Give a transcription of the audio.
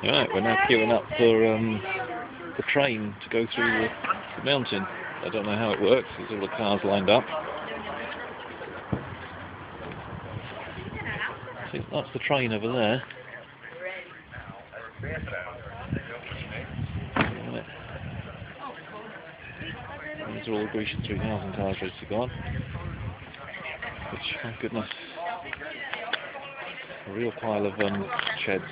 Right, we're now queuing up for the train to go through the mountain. I don't know how it works, there's all the cars lined up. See, that's the train over there. These are all the Grecian3000 cars ready to go on. Which, oh goodness, a real pile of sheds.